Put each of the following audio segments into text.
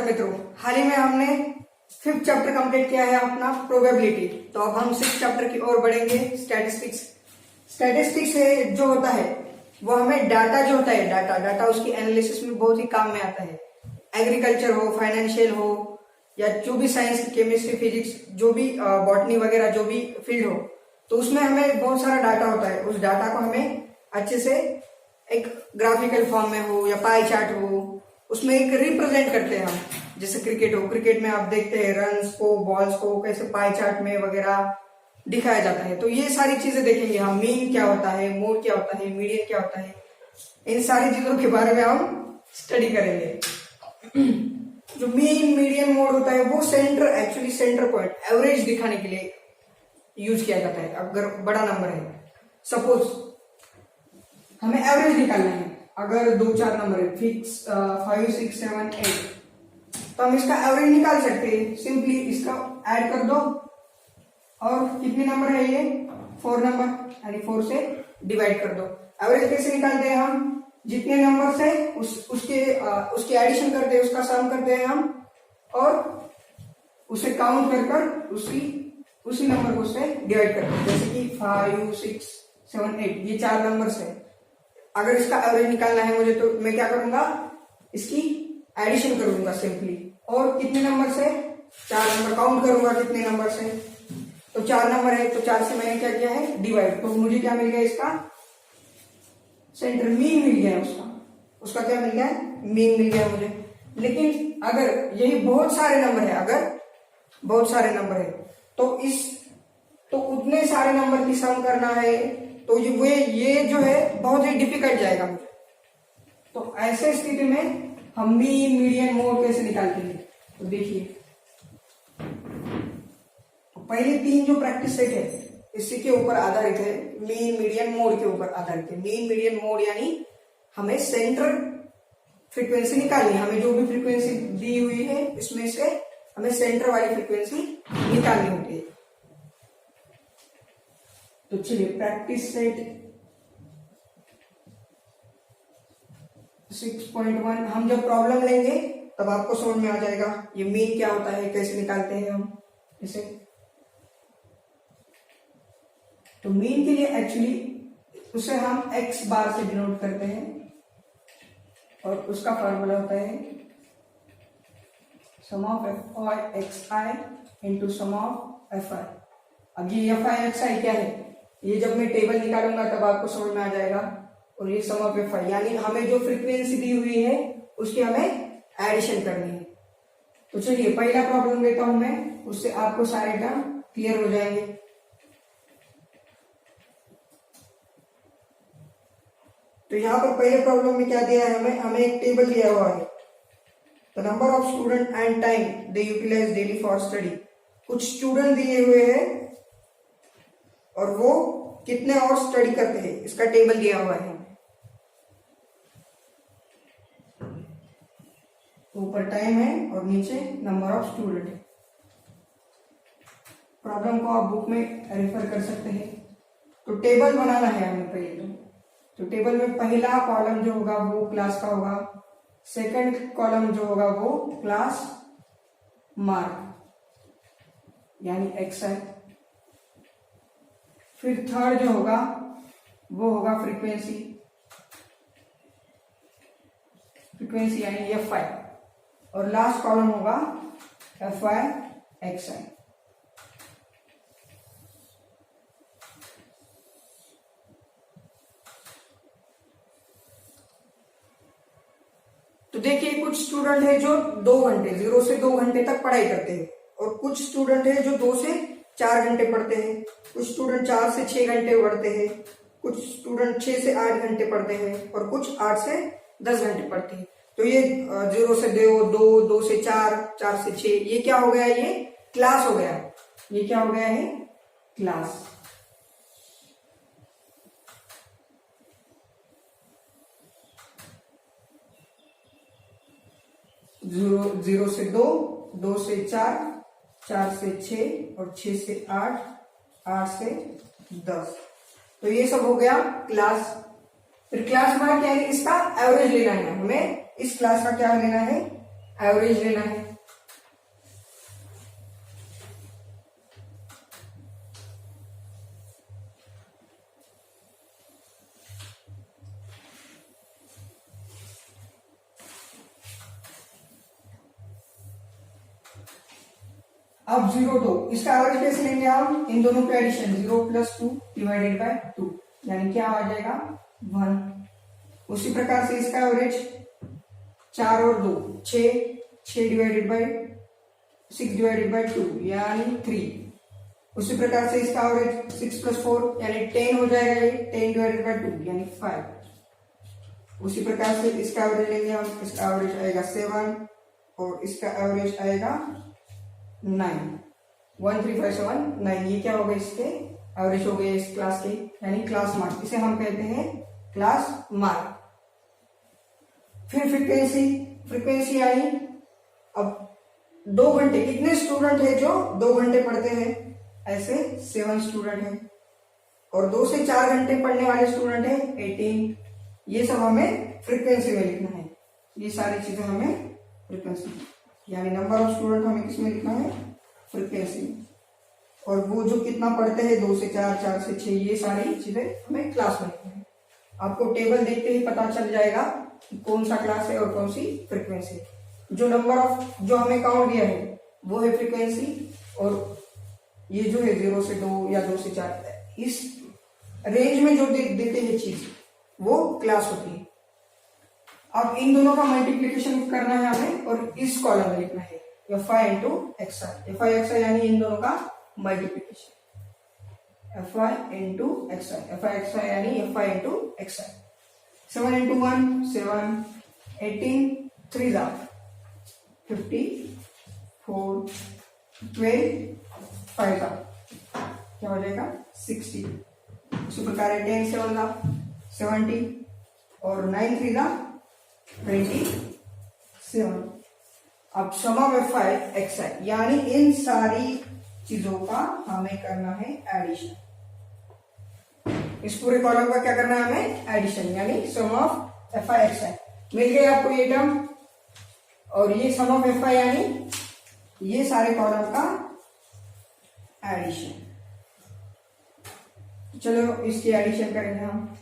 मित्रों, हाल ही में हमने 5th चैप्टर कंप्लीट किया है अपना प्रोबेबिलिटी। तो अब हम 6th चैप्टर की ओर बढ़ेंगे, स्टैटिस्टिक्स। स्टैटिस्टिक्स जो होता है वो हमें डाटा जो होता है, डाटा उसकी एनालिसिस में बहुत ही काम में आता है। एग्रीकल्चर हो, फाइनेंशियल हो, या जो भी साइंस, केमिस्ट्री, फिजिक्स, जो भी बॉटनी वगैरह जो भी फील्ड हो, तो उसमें हमें बहुत सारा डाटा होता है। उस डाटा को हमें अच्छे से एक ग्राफिकल फॉर्म में हो या पाई चार्ट हो, उसमें एक रिप्रेजेंट करते हैं हम। जैसे क्रिकेट हो, क्रिकेट में आप देखते हैं रन्स को, बॉल्स को कैसे पाई चार्ट में वगैरह दिखाया जाता है। तो ये सारी चीजें देखेंगे हम। मीन क्या होता है, मोड क्या होता है, मीडियन क्या होता है, इन सारी चीजों के बारे में हम स्टडी करेंगे। जो मीन, मीडियन, मोड होता है वो एक्चुअली सेंटर पॉइंट, एवरेज दिखाने के लिए यूज किया जाता है। अगर बड़ा नंबर है, सपोज हमें एवरेज निकालना है, अगर 2-4 नंबर है, फिक्स 5, 6, 7, 8, तो हम इसका एवरेज निकाल सकते हैं। सिंपली इसका ऐड कर दो, और कितने नंबर है ये, 4 नंबर, यानी 4 से डिवाइड कर दो। एवरेज कैसे निकालते हैं हम, जितने नंबर है उसके एडिशन करते हैं, उसका सम करते हैं हम, और उसे काउंट कर उसी नंबर को उससे डिवाइड करते हैं। जैसे कि 5, 6, 7, 8 ये 4 नंबर है। अगर इसका एवरेज निकालना है मुझे, तो मैं क्या करूंगा, इसकी एडिशन करूंगा सिंपली, और कितने नंबर से, 4 नंबर काउंट करूंगा कितने नंबर से, तो 4 नंबर है, तो 4 से मैंने क्या किया है, डिवाइड। तो मुझे क्या मिल गया, इसका सेंटर मीन मिल गया, उसका क्या मिल गया, मीन मिल गया मुझे। लेकिन अगर यही बहुत सारे नंबर है, अगर बहुत सारे नंबर है, तो उतने सारे नंबर की सम करना है, तो ये जो है बहुत ही डिफिकल्ट जाएगा मुझे। तो ऐसे स्थिति में हम मीन, मीडियन, मोड कैसे निकालते हैं, तो देखिए, तो पहले 3 जो प्रैक्टिस सेट है इसी के ऊपर आधारित है, मीन, मीडियन, मोड के ऊपर आधारित है। मीन, मीडियन, मोड यानी हमें सेंटर फ्रीक्वेंसी निकालनी है। हमें जो भी फ्रीक्वेंसी दी हुई है इसमें से हमें सेंटर वाली फ्रीक्वेंसी निकालनी होती है। तो चलिए, प्रैक्टिस सेट 6.1 हम जब प्रॉब्लम लेंगे तब आपको समझ में आ जाएगा ये मीन क्या होता है, कैसे निकालते हैं हम इसे। तो मीन के लिए एक्चुअली उसे हम x बार से डिनोट करते हैं, और उसका फॉर्मूला होता है sum of fi into sum of fi। अब ये fi क्या है, ये जब मैं टेबल निकालूंगा तब आपको समझ में आ जाएगा। और ये सम ऑफ fi यानी हमें जो फ्रीक्वेंसी दी हुई है उसकी हमें एडिशन करनी है। तो चलिए, पहला प्रॉब्लम लेता हूं मैं, उससे आपको सारे टर्म क्लियर हो जाएंगे। तो यहाँ पर पहले प्रॉब्लम में क्या दिया है, हमें एक टेबल दिया हुआ है, the number of student and time they utilize daily for study. कुछ स्टूडेंट दिए हुए हैं और वो कितने और स्टडी करते हैं, इसका टेबल दिया हुआ है। ऊपर टाइम है और नीचे नंबर ऑफ स्टूडेंट है। प्रॉब्लम को आप बुक में रेफर कर सकते हैं। तो टेबल बनाना है हमें पहले। तो टेबल में पहला कॉलम जो होगा वो क्लास का होगा, सेकंड कॉलम जो होगा वो क्लास मार्क यानी एक्स है, फिर थर्ड जो होगा वो होगा फ्रीक्वेंसी यानी fi, और लास्ट कॉलम होगा fi xi। तो देखिए, कुछ स्टूडेंट है जो 2 घंटे 0 से 2 घंटे तक पढ़ाई करते हैं, और कुछ स्टूडेंट है जो 2 से 4 घंटे पढ़ते हैं, कुछ स्टूडेंट 4 से 6 घंटे पढ़ते हैं, कुछ स्टूडेंट 6 से 8 घंटे पढ़ते हैं, और कुछ 8 से 10 घंटे पढ़ते हैं। तो ये 0 से 2, 2 से 4, 4 से 6, ये क्या हो गया, ये क्लास हो गया। ये क्या हो गया है, क्लास। जीरो से 2, 2 से 4, 4 से 6, और 6 से 8, 8 से 10। तो ये सब हो गया क्लास। फिर क्लास मार्क यानी इसका एवरेज लेना है हमें, इस क्लास का क्या लेना है, एवरेज लेना है। अब 0 2 इसका एवरेज कैसे लेंगे हम, इन दोनों के एडिशन 0 + 2 डिवाइडेड बाय 2 यानी क्या आ जाएगा 1। उसी प्रकार से इसका एवरेज 4 और 2 6 6 डिवाइडेड बाय 6 डिवाइडेड बाय 2 यानी 3। उसी प्रकार से इसका एवरेज 6 + 4 यानी 10 हो जाएगा, ये 10 डिवाइडेड बाय 2 यानी 5। उसी प्रकार से इसका एवरेज लेंगे हम, इसका एवरेज आएगा 7 और इसका एवरेज आएगा 9। 1 3 5 7 9 ये क्या हो गए, इसके एवरेज हो गए इस क्लास के, यानी क्लास मार्क, इसे हम कहते हैं क्लास मार्क। फिर फ्रीक्वेंसी, फ्रीक्वेंसी आई, अब 2 घंटे कितने स्टूडेंट है जो 2 घंटे पढ़ते हैं, ऐसे 7 स्टूडेंट है, और 2 से 4 घंटे पढ़ने वाले स्टूडेंट है 18। ये सब हमें फ्रीक्वेंसी में लिखना है, ये सारी चीजें हमें फ्रीक्वेंसी, यानी नंबर ऑफ स्टूडेंट हमें किसमें लिखना है, फ्रीक्वेंसी। और वो जो कितना पढ़ते हैं 2 से 4 4 से 6 ये सारी चीजें हमें क्लास में लिखना है। आपको टेबल देखते ही पता चल जाएगा कि कौन सा क्लास है और कौन सी फ्रीक्वेंसी। जो नंबर ऑफ जो हमें काउंट दिया है वो है फ्रीक्वेंसी, और ये जो है 0 से 2 या 2 से 4 इस रेंज में जो देते हैं चीज वो क्लास होती है। अब इन दोनों का मल्टीप्लीकेशन करना है हमें और इस कॉलम में लिखना है fi into xi, fi xi यानी इन दोनों का multiplication, fi into xi, fi xi यानी fi इंटू xi। 7 इंटू 1 7, 18 3 54, 12 5 क्या हो जाएगा 60। उसी प्रकार 10 7 70 और 9 3 27। अब सम ऑफ fi xi यानी इन सारी चीजों का हमें करना है एडिशन। इस पूरे कॉलम का क्या करना है हमें, एडिशन, यानी सम ऑफ fi xi। मिल गए आपको ये टर्म, और ये सम ऑफ fi यानी ये सारे कॉलम का एडिशन। चलो इसकी एडिशन करेंगे हम।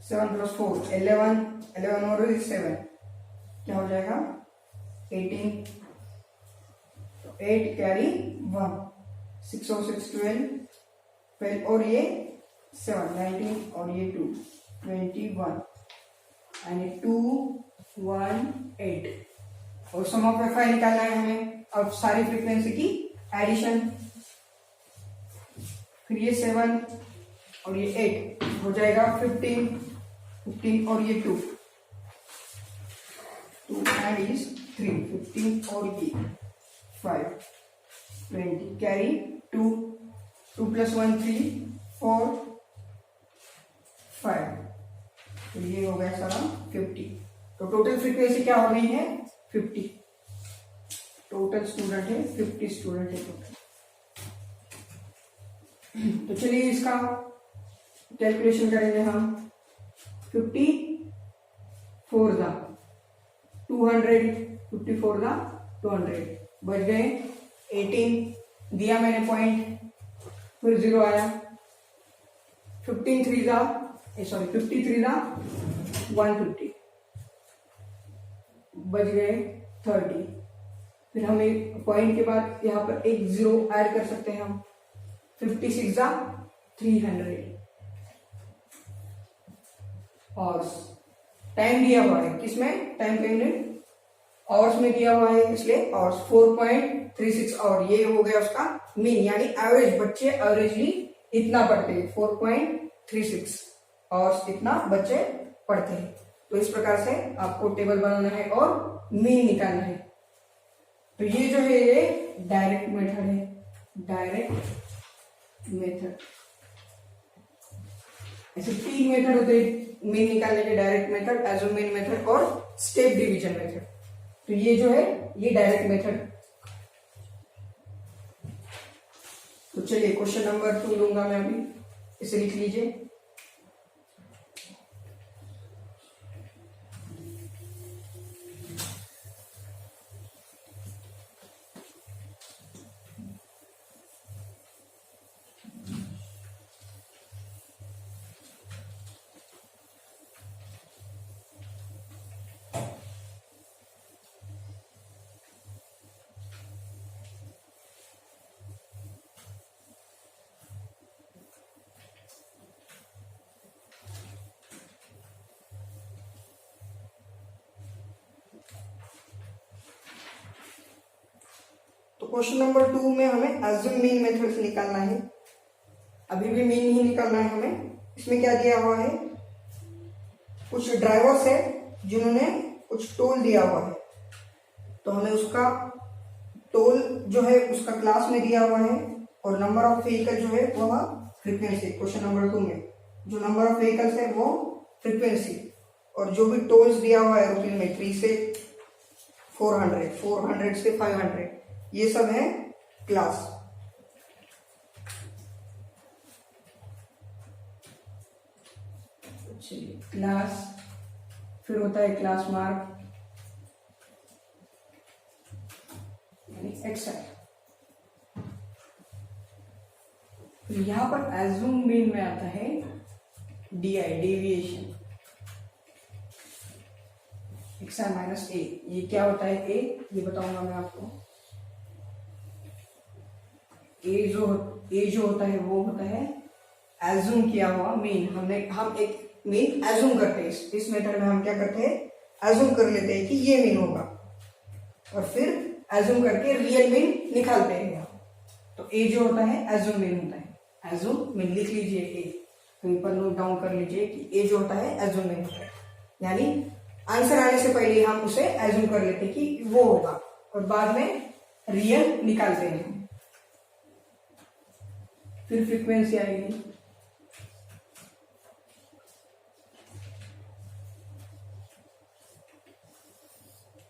7 + 4 11, 11 और 7 क्या हो जाएगा 18, 8 कैरी 1, 6 और 6 12 और ये 7 19 और ये 2 21 यानी 2 1 8। और सम ऑफ fi निकालना है हमें। अब सारी फ्रीक्वेंसी की एडिशन, फिर ये 7 और ये 8 हो जाएगा 15 और ये 2 एंड इज 3 15 और ये 5 20 कैरी 2 2 + 1 3 4 5, तो ये हो गया सारा 50। तो टोटल फ्रीक्वेंसी क्या हो गई है 50। टोटल स्टूडेंट है 50 स्टूडेंट है टोटल। तो चलिए इसका कैलकुलेशन करेंगे हम। 50 4 200, 54 200 बच गए 18 दिया मैंने पॉइंट, फिर 0 आया। 53 150 बच गए 30। फिर हमें पॉइंट के बाद यहाँ पर एक 0 ऐड कर सकते हैं हम। 56 300 और टाइम दिया हुआ है किसमें, टाइम का यूनिट आवर्स में दिया हुआ है, इसलिए आवर्स 4.36 और ये हो गया उसका मीन, यानी एवरेज। बच्चे एवरेजली इतना पढ़ते हैं 4.36 आवर्स इतना बच्चे पढ़ते हैं। तो इस प्रकार से आपको टेबल बनाना है और मीन निकालना है। तो ये जो है ये डायरेक्ट मेथड है, डायरेक्ट मेथड। ऐसे 3 मेथड होते हैं मीन निकालने के, डायरेक्ट मेथड, एज्यूमेन मेथड और स्टेप डिवीजन मेथड। तो ये जो है ये डायरेक्ट मेथड। तो चलिए क्वेश्चन नंबर 2 लूंगा मैं अभी, इसे लिख लीजिए। क्वेश्चन नंबर 2 में हमें एज्यूम मीन मेथड से निकालना है। अभी भी मीन ही निकालना है हमें। इसमें क्या दिया हुआ है, कुछ ड्राइवर्स है जिन्होंने कुछ टोल दिया हुआ है, तो हमें उसका टोल जो है उसका क्लास में दिया हुआ है, और नंबर ऑफ व्हीकल जो है वह फ्रीक्वेंसी। क्वेश्चन नंबर 2 में जो नंबर ऑफ व्हीकल्स है वो फ्रीक्वेंसी, और जो भी टोल्स दिया हुआ है एरोप्लेन में 3 से 400, 400 से 500, ये सब है क्लास। क्लास, फिर होता है क्लास मार्क यानी एक्सआई। फिर यहां पर एज्यूम मीन में आता है डीआई, डेविएशन, एक्सआई माइनस ए। ये क्या होता है ए, ये बताऊंगा मैं आपको। ए जो होता है वो होता है एज्यूम किया हुआ मीन। हम एक मीन एज्यूम करते हैं। इस मेथड में हम क्या करते हैं, एज्यूम कर लेते हैं कि ये मीन होगा, और फिर एज्यूम करके रियल मीन निकालते हैं। तो ए जो होता है एज्यूम मीन होता है। एज्यूम मीन लिख लीजिए, ए कहीं पर नोट डाउन कर लीजिए कि ए जो होता है एज्यूम मीन होता है, यानी आंसर आने से पहले हम उसे एज्यूम कर लेते हैं कि वो होगा, और बाद में रियल निकालते हैं। फिर फ्रीक्वेंसी आएगी,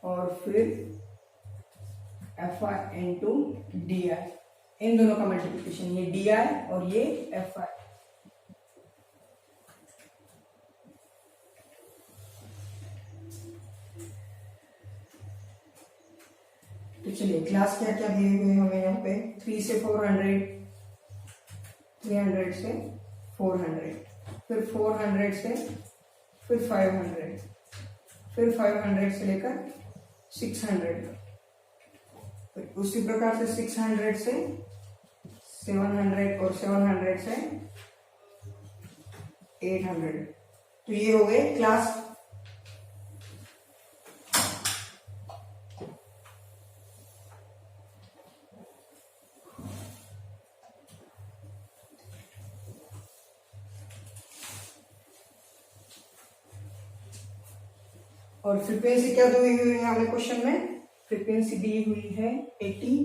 और फिर F I into D I, इन दोनों का मल्टीप्लिकेशन, ये डी आई और ये एफ आई। तो चलिए क्लास क्या क्या दिए हुए हमें यहाँ पे, 3 से 400, 300 से 400, फिर 400 से फिर 500, फिर 500 से लेकर 600, फिर उसी प्रकार से 600 से 700 और 700 से 800। तो ये हो गए क्लास। और फ्रीक्वेंसी क्या दी हुई है हमें क्वेश्चन में, फ्रीक्वेंसी दी हुई है 80,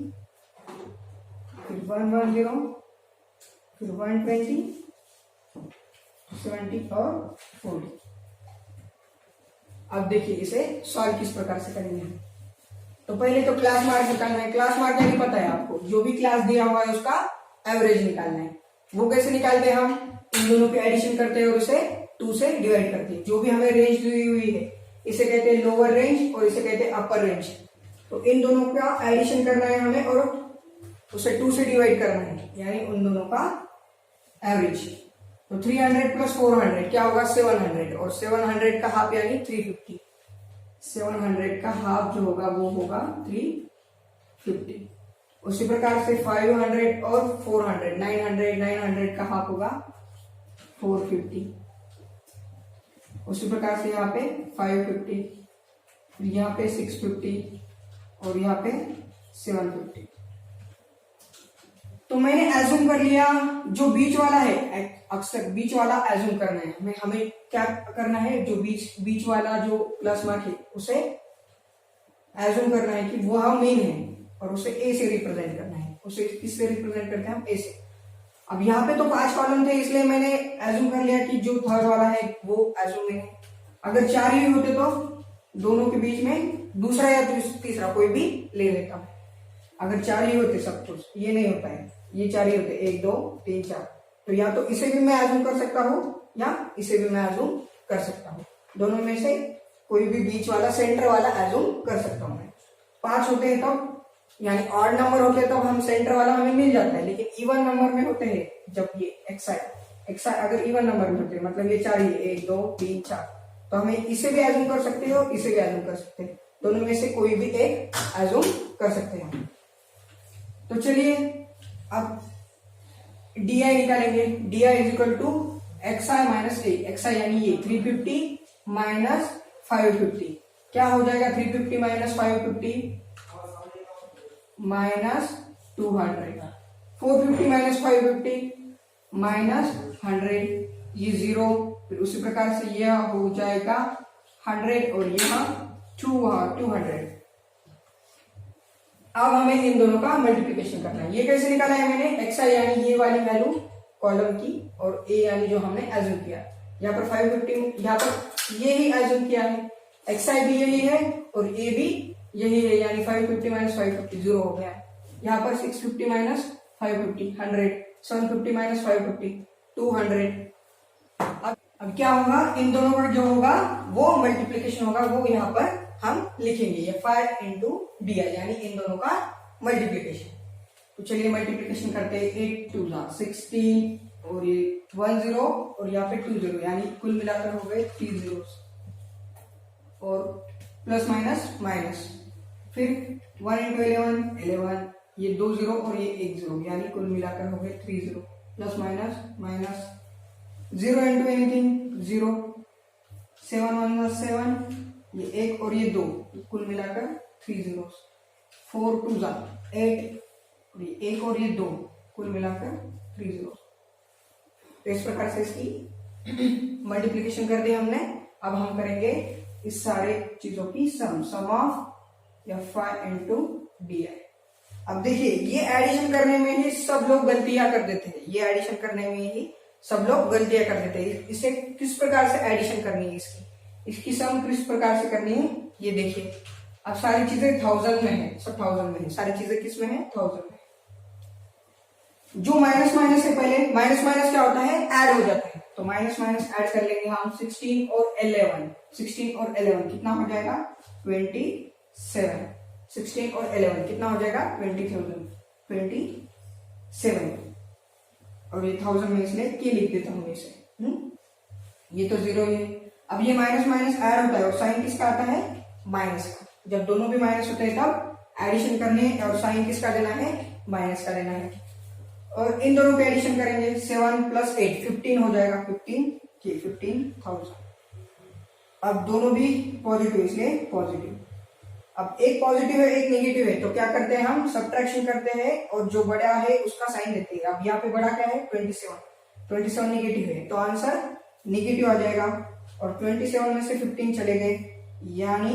फिर 110, फिर 120, 70 और 40। अब देखिए इसे सॉल्व किस प्रकार से करेंगे। तो पहले तो क्लास मार्क निकालना है। क्लास मार्क नहीं पता है आपको, जो भी क्लास दिया हुआ है उसका एवरेज निकालना है। वो कैसे निकालते हैं, हम इन दोनों की एडिशन करते हैं और उसे 2 से डिवाइड करते हैं। जो भी हमें रेंज दी हुई है इसे कहते हैं लोअर रेंज और इसे कहते हैं अपर रेंज। तो इन दोनों का एडिशन करना है हमें और उसे 2 से डिवाइड करना है, यानी उन दोनों का एवरेज। तो 300 प्लस 400 क्या होगा, 700, और 700 का हाफ यानी 350। 700 का हाफ जो होगा वो होगा 350। उसी प्रकार से 500 और 400, 900 का हाफ होगा 450। उसी प्रकार से यहाँ पे 550, फिर यहाँ पे 650 और यहाँ पे 750। तो मैंने एज्यूम कर लिया, जो बीच वाला है अक्सर बीच वाला एज्यूम करना है हमें क्या करना है, जो बीच वाला जो प्लस मार्क है उसे एज्यूम करना है कि वो हम मेन है और उसे ए से रिप्रेजेंट करना है। उसे किससे रिप्रेजेंट करते हैं हम, ए से। अब यहाँ पे तो 5 कॉलम थे इसलिए मैंने एज्यूम कर लिया कि जो थर्ड वाला है वो एज्यूम है। अगर 4 ही होते तो दोनों के बीच में दूसरा या तीसरा कोई भी ले लेता। अगर 4 ही होते सब कुछ, ये नहीं होता है, ये 4 ही होते, 1 2 3 4। तो या तो इसे भी मैं एज्यूम कर सकता हूँ या इसे भी मैं एज्यूम कर सकता हूँ। दोनों में से कोई भी बीच वाला सेंटर वाला एज्यूम कर सकता हूँ मैं। 5 होते हैं तब, यानी ऑड नंबर होते हैं तब हम सेंटर वाला हमें मिल जाता है। लेकिन इवन नंबर में होते हैं जब ये एक्साई अगर इवन नंबर में होते हैं, मतलब ये 4 ही, 1 2 3 4, तो हमें इसे भी एज्यूम कर सकते हो, इसे भी एज्यूम कर सकते हैं। दोनों में से कोई भी एक एज्यूम कर सकते हैं। तो चलिए अब डी आई निकालेंगे। D I is equal to X I minus A. X I यानी ये 350 माइनस 550 क्या हो जाएगा, 350 माइनस 550 माइनस 200, 450 माइनस 550 माइनस 100, ये 0, फिर उसी प्रकार से यह हो जाएगा 100 और यहाँ 200। अब हमें इन दोनों का मल्टीप्लिकेशन करना है। ये कैसे निकाला है मैंने, xi यानी ये वाली वैल्यू कॉलम की और a यानी जो हमने एज्यूम किया, यहाँ पर 550, यहाँ पर ये ही एज्यूम किया है, xi भी यही है और a भी यही है, यानी 550 माइनस 550 0 हो गया है। यहाँ पर 650 माइनस 550 100, 750 माइनस 550 200। अब क्या होगा, इन दोनों का जो होगा वो मल्टीप्लिकेशन होगा, वो यहाँ पर हम लिखेंगे, ये 5 इंटू डी यानी इन दोनों का मल्टीप्लिकेशन। तो चलिए मल्टीप्लिकेशन करते हैं, 8 2 16 और ये 10 और यहाँ पे 20, यानी कुल मिलाकर हो गए 3 zeros और प्लस माइनस माइनस, फिर 1 इंटू 11 ये 2 0 और ये 1 0, यानी कुल मिलाकर हो गए 3 0, plus minus minus, 0 into anything 0, 7 1 7, ये 1 और ये 2, कुल मिलाकर 3 zeros, 4 2 8 और ये 1 और ये 2, कुल मिलाकर 3 zeros। तो इस प्रकार से इसकी मल्टीप्लिकेशन कर दी हमने। अब हम करेंगे इस सारे चीजों की सम ऑफ f इंटू डी। अब देखिए ये एडिशन करने में ही सब लोग गलतियां कर देते हैं, ये एडिशन करने में ही सब लोग गलतियां कर देते हैं। इसे किस प्रकार से एडिशन करनी है, इसकी सम किस प्रकार से करनी है, ये देखिए। अब सारी चीजें 1000 में है, सब 1000 में है, सारी चीजें किस में है, 1000 में। जो माइनस माइनस है, पहले माइनस माइनस क्या होता है, ऐड हो जाता है, तो माइनस माइनस ऐड कर लेंगे हम। 16 और 11, 16 और 11 कितना हो जाएगा, 27। 16 और 11 कितना हो जाएगा, 27 और ये 1000 में इसलिए के लिख देता हूं इसे, ये तो 0 है। अब ये माइनस माइनस ऐड होता है और साइन किसका आता है, माइनस का। जब दोनों भी माइनस होते हैं तब एडिशन करने है और साइन किसका देना है, माइनस का देना है। और इन दोनों पे एडिशन करेंगे, 7 प्लस 8 15 हो जाएगा, 15,000। अब दोनों भी पॉजिटिव इसलिए पॉजिटिव। अब एक पॉजिटिव है एक नेगेटिव है, तो क्या करते हैं हम, सब्ट्रैक्शन करते हैं और जो बड़ा है उसका साइन देते हैं। अब यहाँ पे बड़ा क्या है, 27 नेगेटिव है, तो आंसर नेगेटिव आ जाएगा। और 27 में से 15 चले गए, यानी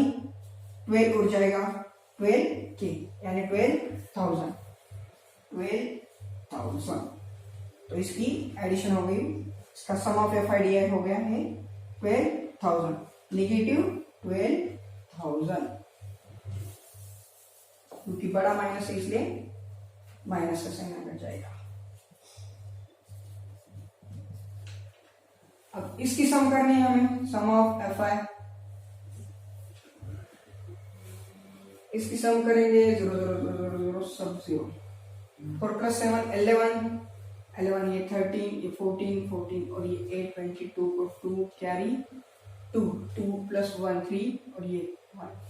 12 उड़ जाएगा, 12 के यानी 12,000। तो इसकी एडिशन हो गई, इसका सम ऑफ FIDI हो गया है 12,000, नेगेटिव 12,000, क्योंकि बड़ा माइनस है इसलिए माइनस का साइन आकर जाएगा। अब इसकी सम करनी है हमें, सम ऑफ FI, इसकी सम करेंगे 0 0 0 0 0 सब 0, 4 प्लस 7 11 ये 13 ये 14 और ये 8 22 और 2 कैरी 2 प्लस 1 3 और ये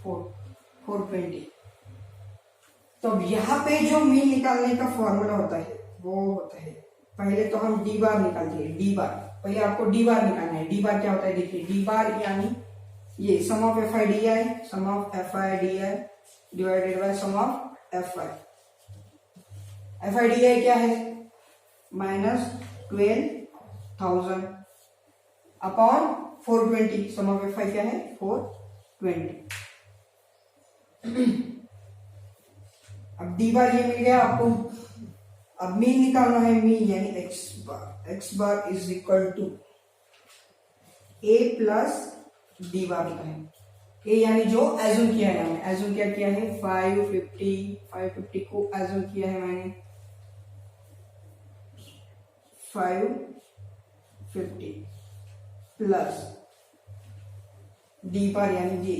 4 20। तो अब यहाँ पे जो मीन निकालने का फॉर्मूला होता है वो होता है, पहले तो हम डी बार निकालते हैं, डी बार पहले आपको डी बार निकालना है। डी बार क्या होता है, देखिए डी बार यानी ये sum of FIDI divided by sum of FI। FIDI क्या है, minus 12,000 upon 420, sum of FI क्या है 420। अब डी बार ये मिल गया आपको। अब मीन निकालना है, मीन यानी X bar is equal to A plus D bar होता है। ए यानी जो एज्यूम किया है मैंने, एज्यूम क्या किया है 550 को एज्यूम किया है मैंने 550 प्लस डी बार यानी जी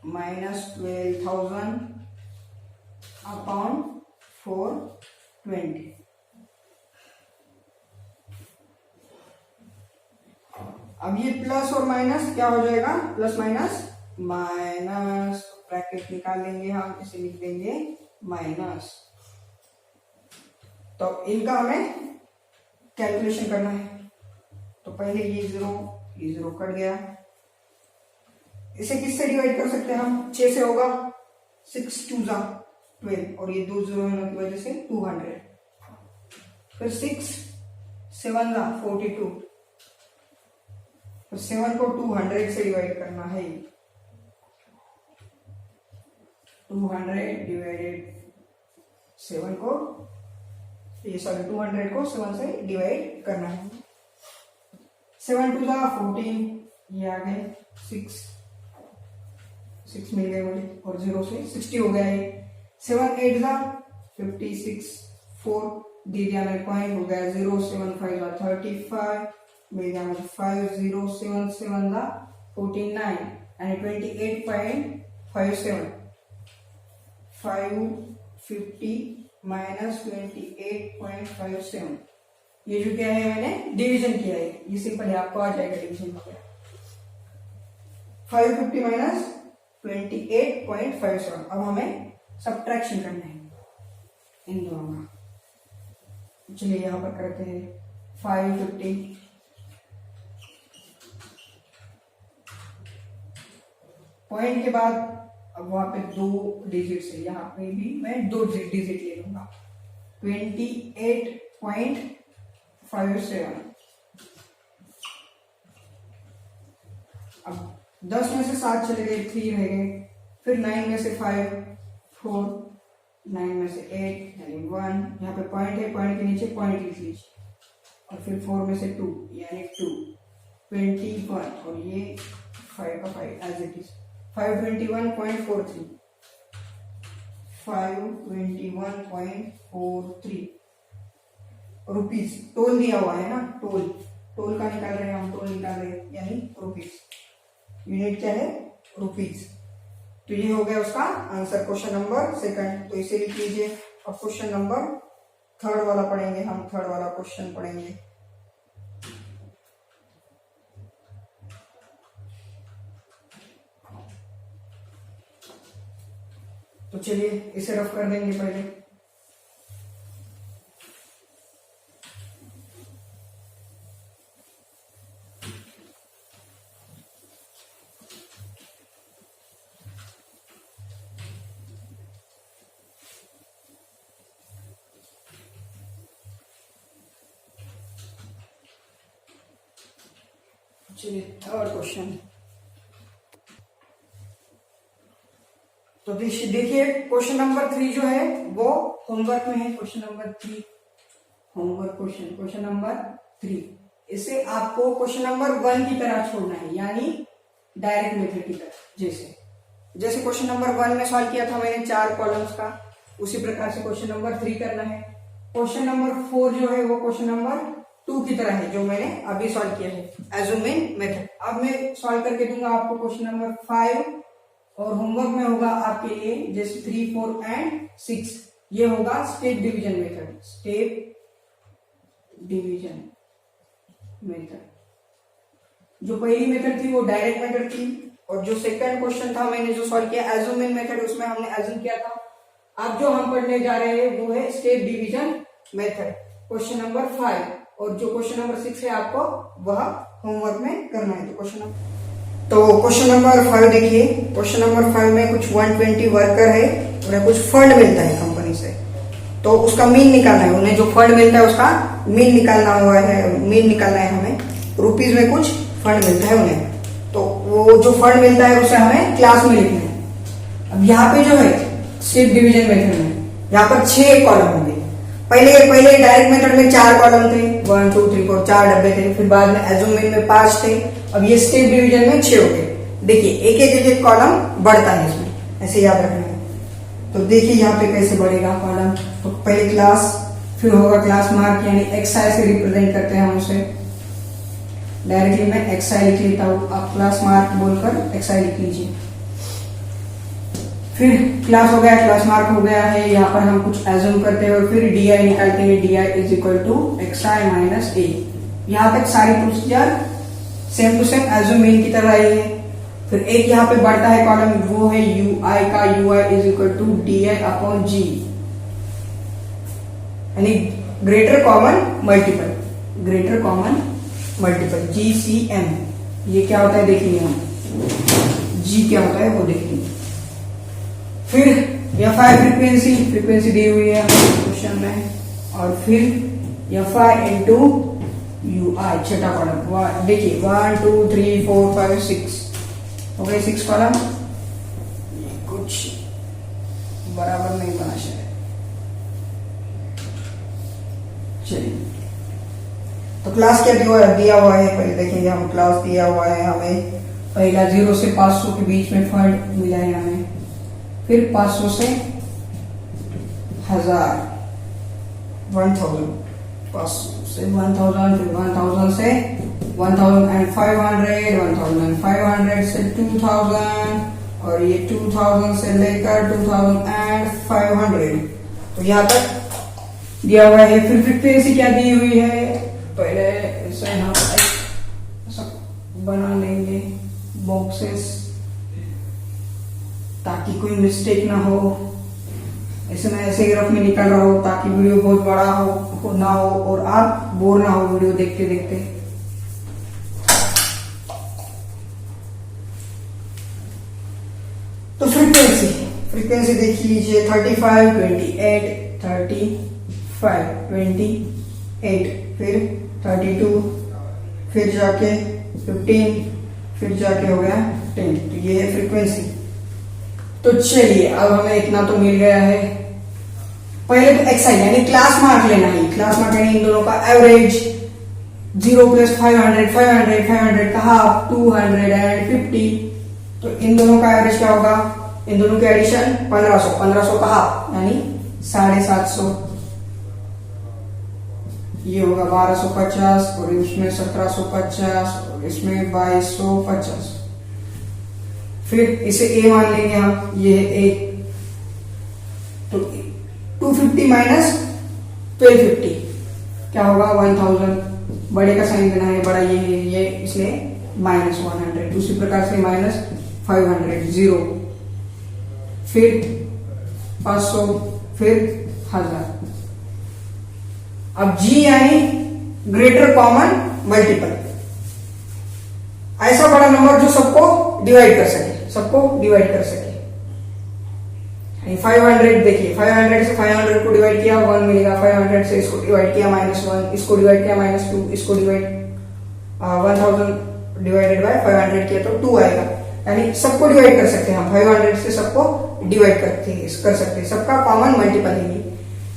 माइनस 12,000 अपॉन 420। अब ये प्लस और माइनस क्या हो जाएगा, प्लस माइनस माइनस, ब्रैकेट निकाल लेंगे हम, इसे लिख देंगे माइनस। तो इनका हमें कैलकुलेशन करना है, तो पहले ये 0 कट गया। इसे किससे डिवाइड कर सकते हैं हम, 6 से होगा, 6 2 12 और ये 2 जीरो होने की वजह से 200। फिर 6 7 जा 42, तो 7 को 200 से डिवाइड करना है। 200 डिवाइडेड 7 को, ये सॉरी 200 को 7 से डिवाइड करना है। 7 2 जा 14, ये आ गए 6 मिल गए मुझे और 0 से 60 हो गया ये। 7 8 जा 56, 4 दे दिया मेरे पॉइंट हो गया 0, 7 5 जा 35 मिल गया मुझे 5, 0 7 7 जा 49 एंड 28.57, 550 माइनस 28.57। ये जो क्या है मैंने डिवीजन किया है, ये सिंपल है, आपको आ जाएगा डिवीजन किया। 550 माइनस 28.57। अब हमें सब्ट्रैक्शन करना है इन दोनों का। चलिए यहां पर करते हैं 550 पॉइंट के बाद अब वहां पे 2 डिजिट है, यहाँ पे भी मैं 2 डिजिट ले लूंगा। 28.57। अब 10 में से 7 चले गए, 3 रह गए। फिर 9 में से 5 4, 9 में से 8 यानी 1, यहाँ पे पॉइंट है, पॉइंट के नीचे पॉइंट लिख लीजिए। और फिर 4 में से 2 यानी 2, 21 और ये 5 का 5 as it is 521.43, 521.43 rupees. Toll दिया हुआ है ना, टोल का निकाल रहे हैं हम, टोल निकाल रहे हैं यानी रुपीज। यूनिट क्या है? रुपीज। तो ये हो गया उसका आंसर, क्वेश्चन नंबर 2। तो इसे लिख लीजिए। अब क्वेश्चन नंबर 3 वाला पढ़ेंगे हम, 3 वाला क्वेश्चन पढ़ेंगे। तो चलिए इसे रफ कर देंगे पहले। चलिए 3rd क्वेश्चन। तो देखिए क्वेश्चन नंबर 3 जो है वो होमवर्क में है। Question number 3 homework question number 3। इसे आपको क्वेश्चन नंबर 1 की तरह छोड़ना है, यानी डायरेक्ट मेथड की तरह। जैसे क्वेश्चन नंबर 1 में सॉल्व किया था मैंने 4 कॉलम्स का, उसी प्रकार से क्वेश्चन नंबर 3 करना है। क्वेश्चन नंबर 4 जो है वो क्वेश्चन नंबर 2 की तरह है, जो मैंने अभी सॉल्व किया है एज्यूमिंग मेथड। अब मैं सॉल्व करके दूंगा आपको क्वेश्चन नंबर 5, और होमवर्क में होगा आपके लिए जैसे 3, 4 एंड 6, ये होगा step division method. Step division method, जो पहली मेथड थी वो डायरेक्ट मेथड थी, और जो सेकंड क्वेश्चन था मैंने जो सॉल्व किया एज्यूमिंग मेथड, उसमें हमने एज्यूम किया था। अब जो हम पढ़ने जा रहे हैं वो है step division method, question number 5। और जो क्वेश्चन नंबर 6 है आपको वह होमवर्क में करना है। तो क्वेश्चन नंबर 5 देखिए। क्वेश्चन नंबर 5 में कुछ 120 वर्कर है, उन्हें कुछ फंड मिलता है कंपनी से, तो उसका मीन निकालना है। उन्हें जो फंड मिलता है उसका मीन निकालना है हमें। रुपीज में कुछ फंड मिलता है उन्हें, तो वो जो फंड मिलता है उसे हमें क्लास में लिखना है। अब यहाँ पे जो है स्टेप डिवीजन मेथड में यहाँ पर 6 कॉलम होंगे। पहले डायरेक्ट मेथड में 4 कॉलम थे, 1 2 3 4 4 डब्बे थे। फिर बाद में एज्यूमिंग में 5 थे। अब ये स्टेप डिवीजन में 6 हो गए। देखिए एक कॉलम बढ़ता है इसमें, ऐसे याद रखना है। तो देखिए यहाँ पे कैसे बढ़ेगा कॉलम। तो पहले क्लास, फिर होगा क्लास मार्क, यानी XI से रिप्रेजेंट करते हैं हम उसे। डायरेक्टली मैं XI लिख लेता हूँ, आप क्लास मार्क बोलकर XI लिख लीजिए। फिर क्लास हो गया, क्लास मार्क हो गया है, यहाँ पर हम कुछ एज्यूम करते हैं और फिर DI निकालते हैं। DI is equal to XI minus A। यहाँ तक सारी procedure same to same assuming की तरह ही है। फिर एक यहाँ पे बढ़ता है कॉलम, वो है UI का। UI is equal to DI upon G, यानी ग्रेटर कॉमन मल्टीपल GCM। ये क्या होता है देखेंगे हम, G क्या होता है वो देखेंगे। फिर एफ आई फ्रीक्वेंसी दी हुई है क्वेश्चन में, और फिर एफ आई इंटू यू आई, छठा कॉलम। देखिए 1 2 3 4 5 6 हो गए 6 कॉलम। कुछ बराबर नहीं बना शायद, चलिए। तो क्लास क्या दिया हुआ है पहले देखेंगे हम। क्लास दिया हुआ है हमें, पहला 0 से 500 के बीच में फंड मिला है हमें, फिर 500 से 1000, 1000, 500 से 1000, फिर 1000 से 1500, 1500 से 2000, और ये 2000 से लेकर 2500। तो यहाँ तक दिया हुआ है। फिर फ्रीक्वेंसी क्या दी हुई है, पहले इसे हम ऐसा बना लेंगे बॉक्सेस ताकि कोई मिस्टेक ना हो। इसमें ऐसे ही रफ में निकल रहा हो ताकि वीडियो बहुत बड़ा हो ना हो और आप बोर ना हो वीडियो देखते देखते। तो फ्रीक्वेंसी देख लीजिए 35, 28, 35, 28, फिर 32, फिर जाके 15, फिर जाके हो गया 10। तो ये है फ्रीक्वेंसी। तो चलिए अब हमें इतना तो मिल गया है। पहले तो एक्सआई यानी क्लास मार्क लेना है। क्लास मार्क यानी इन दोनों का एवरेज 0 + 500, 500, 500 का हाफ 250। तो इन दोनों का एवरेज क्या होगा, इन दोनों के एडिशन 1500, 1500 का हाफ यानी 750। ये होगा 1250, और इसमें 1750, और इसमें 2250। फिर इसे ए मान लेंगे हम, ये है ए। तो 250 माइनस 1250 क्या होगा 1000। बड़े का साइन देना है, बड़ा ये है, ये इसलिए -100। उसी प्रकार से -500, 0, फिर 500, फिर 1000। अब जी यानी ग्रेटर कॉमन मल्टीपल, ऐसा बड़ा नंबर जो सबको डिवाइड कर सके, 500 देखिए, 500 से 500 को डिवाइड किया 1 मिलेगा, 500 से इसको डिवाइड किया -1, इसको डिवाइड किया -2, इसको डिवाइड 1000 डिवाइडेड बाय 500 किया तो 2 आएगा। यानी सबको डिवाइड कर सकते हैं हम, 500 से सबको डिवाइड कर सकते हैं, सबका कॉमन मल्टीपल है।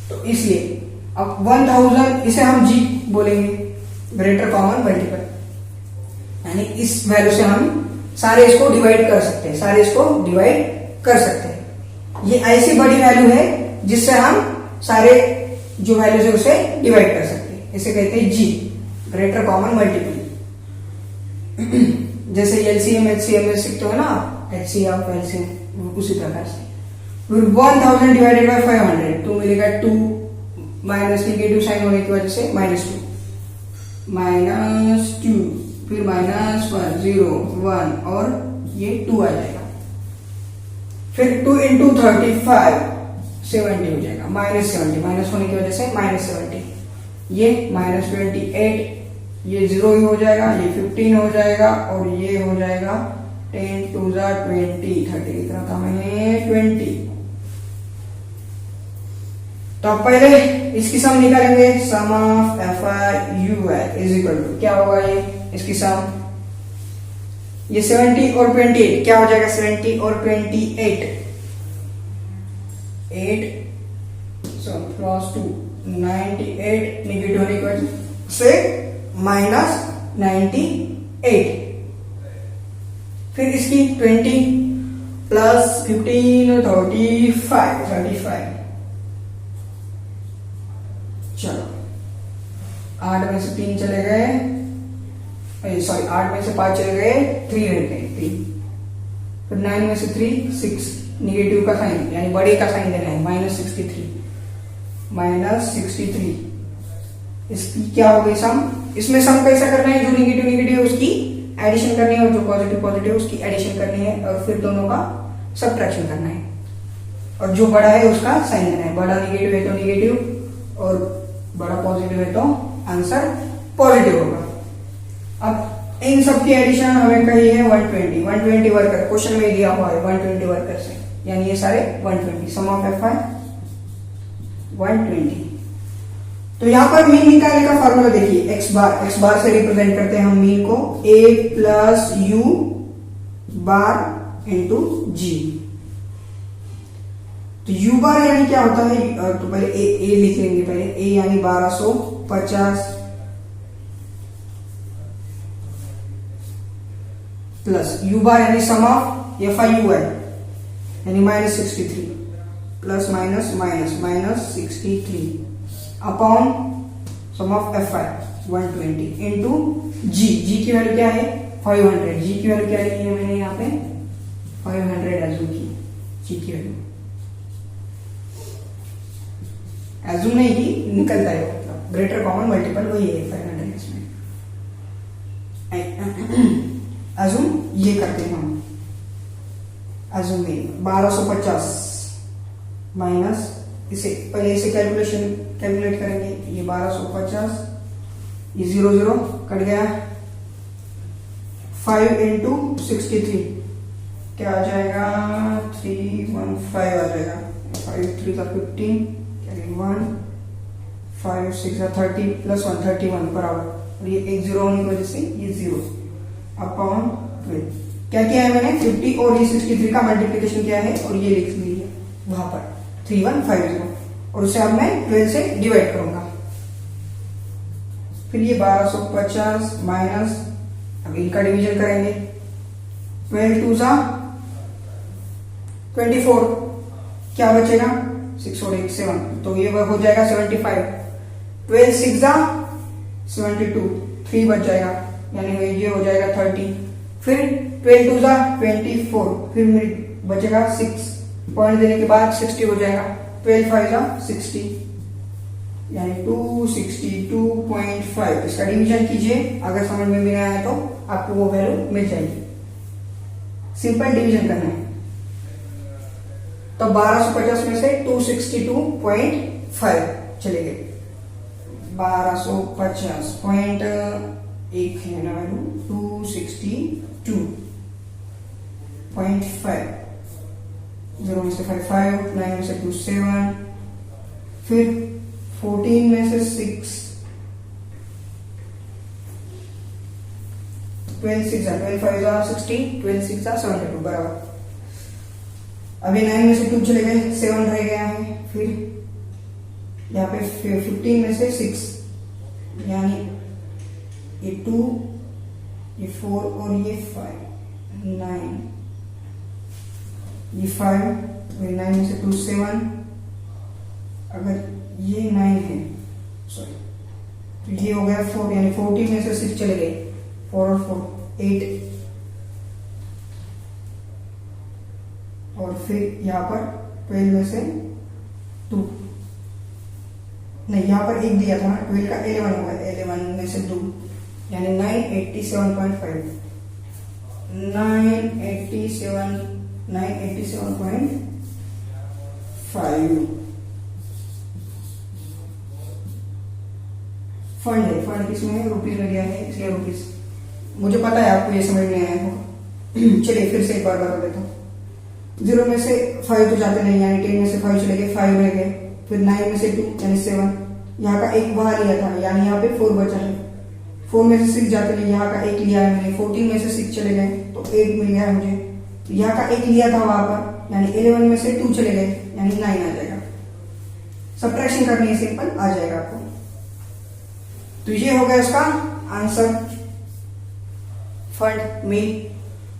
तो इसलिए अब 1000 इसे हम जी बोलेंगे, ग्रेटर कॉमन मल्टीपल, यानी इस वैल्यू से हम सारे इसको डिवाइड कर सकते हैं। ये ऐसी बड़ी वैल्यू है जिससे हम सारे जो वैल्यूज है उसे डिवाइड कर सकते हैं। इसे कहते हैं जी, ग्रेटर कॉमन मल्टीपल। जैसे एलसीएम एचसीएम में सीखते हो ना, एचसीएफ एलसीएम, उसी प्रकार से। फिर 1000 डिवाइडेड बाय 500 तो मिलेगा 2, माइनस निगेटिव साइन होने की वजह से -2, फिर -1, 0, 1, और ये 2 आ जाएगा। फिर 2 into 35 70 हो जाएगा, -70, माइनस होने की वजह से -70। ये -28, ये 0 ही हो जाएगा, ये 15 हो जाएगा, और ये हो जाएगा 10 2 20, 30 लिख रहा था मैंने 20। तो पहले इसकी सम निकालेंगे, sum of FI UI is equal to क्या होगा, ये इसकी सम, ये 70 और 28 क्या हो जाएगा, 70 और 28, 8 + 2 98, निगेटिव होने की वजह से -98। फिर इसकी 20 + 15 35। चलो 8 में से 3 चले गए, सॉरी 8 में से 5 चले गए, 3 रह गए, 3। फिर 9 में से 3 6, निगेटिव का साइन यानी बड़े का साइन देना है, -63। इसकी क्या हो गई सम, इसमें सम कैसा करना है, जो निगेटिव है उसकी एडिशन करनी है, और जो पॉजिटिव उसकी एडिशन करनी है, और फिर दोनों का सब्ट्रैक्शन करना है, और जो बड़ा है उसका साइन देना है। बड़ा निगेटिव है तो निगेटिव, और बड़ा पॉजिटिव है तो आंसर पॉजिटिव होगा। अब इन सब की एडिशन हमें कही है 120 वर्कर, क्वेश्चन में दिया हुआ है 120 वर्कर से। यानी ये सारे 120, सम ऑफ एफ आई 120। तो यहां पर मीन निकालने का फॉर्मूला देखिए, एक्स बार से रिप्रेजेंट करते हैं हम मीन को, ए प्लस यू बार इंटू जी। तो यू बार यानी क्या होता है, तो पहले ए लिख लेंगे, पहले ए यानी 1250 प्लस यू बार यानी sum of F I U है यानी -63 plus minus minus -63 upon sum of F I 120 into G. G की वैल्यू क्या है 500, जी की वैल्यू क्या लिखी है मैंने यहाँ पे 500 एज्यूम की, जी की वैल्यू एज्यूम नहीं की, निकलता है मतलब ग्रेटर कॉमन मल्टीपल वही है 500 इसमें। एज्यूम ये करते हैं हम, एज्यूम में 1250 माइनस इसे पहले इसे कैलकुलेट करेंगे, ये 1250 ये 0 कट गया, 5 इंटू 63 क्या आ जाएगा 315 आ जाएगा, 5 3 का 15 1 5 6 का 30 प्लस 1 31 बराबर, और ये एक 0 होने की वजह से ये 0 अपॉन 12। क्या किया है मैंने 50 और ये 63 का मल्टीप्लीकेशन किया है और ये लिख ली है वहां पर 3150, और उसे अब मैं 12 से डिवाइड करूंगा। फिर ये 1250 माइनस, अब इनका डिवीजन करेंगे, 12 2 सा 24, क्या बचेगा 6 और 1 7, तो ये हो जाएगा 75, 12 6 सा 72, 3 बच जाएगा यानी ये हो जाएगा 30, फिर 12 2 सा 24, फिर बचेगा 6 पॉइंट देने के बाद 60 हो जाएगा, 12 5 सा 60 यानी 262.5। इसका डिवीजन कीजिए, अगर समझ में नहीं आया तो आपको वो वैल्यू मिल जाएगी, सिंपल डिवीजन करना है। तो 1250 में से 262.5 चले गए, 1250 पॉइंट एक है ना वैल्यू 262.5, 0 में से 5 9 में से 2 7, फिर 14 में से 6, 12 6 12 5 60, 12 6 72 बराबर। अभी 9 में से 2 चले गए, 7 रह गया है, फिर यहाँ पे 15 में से 6 यानी ये 2 ये 4 और ये 5 9, ये 5, 9 में से 2 7, अगर ये 9 है सॉरी तो ये हो गया 4 यानी 14 में से 6 चले गए, 4 और 4 8, और फिर यहाँ पर 12 में से 2 नहीं, यहाँ पर एक दिया था 12 का 11 होगा, 11 में से 2 यानी 987.5 987.5 फंड है, फंड किसमें है रुपीज में गया है इसलिए रुपीज, मुझे पता है आपको ये समझ में आया होगा। चलिए फिर से एक बार बता देता हूँ, 0 में से 5 तो जाते नहीं यानी 10 में से 5 चले गए, 5 रह गए, फिर 9 में से 2 यानी 7, यहाँ का एक बाहर लिया था यानी यहाँ पे 4 बचा है, 4 में से 6 जाते नहीं, यहाँ का एक लिया है मैंने, 14 में से 6 चले गए तो 8 मिल गया है मुझे, तो यहाँ का एक लिया था वहां पर यानी 11 में से 2 चले गए यानी 9 आ जाएगा, सब्ट्रैक्शन करनी है सिंपल आ जाएगा आपको। तो ये हो गया इसका आंसर फंड मीन।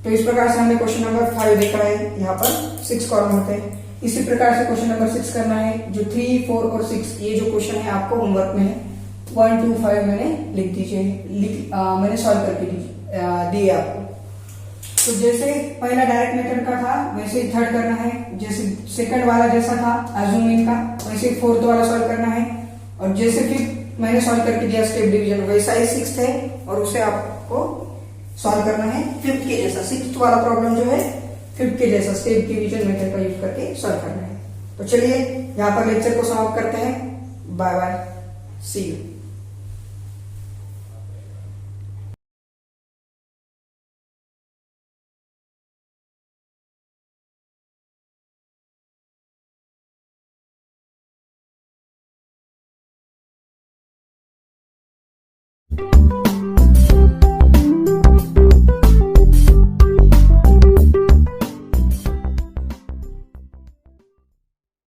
तो इस प्रकार से हमने क्वेश्चन नंबर 5 देखा है, यहाँ पर 6 कॉलम होते हैं। इसी प्रकार से क्वेश्चन नंबर 6 करना है, जो 3 4 और 6 ये जो क्वेश्चन है आपको होमवर्क में है 1 2 5 मैंने लिख दीजिए, मैंने सॉल्व करके दिए आपको। तो जैसे पहला डायरेक्ट मेथड का था वैसे ही थर्ड करना है, जैसे सेकंड वाला जैसा था एज्यूमिंग का वैसे फोर्थ वाला सॉल्व करना है, और जैसे फिर मैंने सॉल्व करके दिया स्टेप डिवीजन वैसा ही 6th है और उसे आपको सॉल्व करना है 5th के जैसा। 6th वाला प्रॉब्लम जो है 5th के जैसा स्टेप डिवीजन मेथड का यूज करके सॉल्व करना है। तो चलिए यहाँ पर लेक्चर को समाप्त करते हैं, बाय बाय, सी यू।